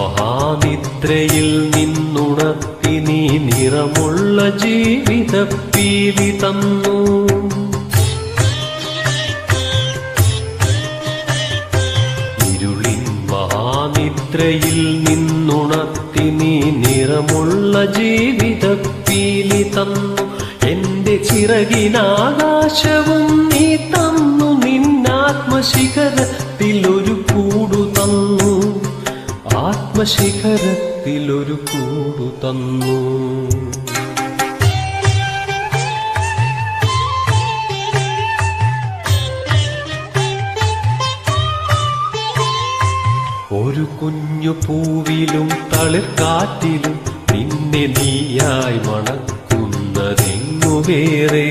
മഹാനിദ്രയിൽ നിന്നുണർത്തി നീ നിറമുള്ള ജീവിതപ്പീലി തന്നു. ഇരുളിൻ മഹാനിദ്രയിൽ നിന്നുണർത്തി നീ നിറമുള്ള ജീവിതപ്പീലി തന്നു. എന്റെ ചിറകിനാകാശവും നീ തന്നു. നിന്നാത്മശിഖരത്തിലൊരു കൂടു തന്നു. ആത്മശിഖരത്തിലൊരു കൂടു തന്നു. ഒരു കുഞ്ഞു പൂവിലും തളിർക്കാറ്റിലും നിന്നെ നീയായി മണക്കുന്നതെങ്ങു വേറെ.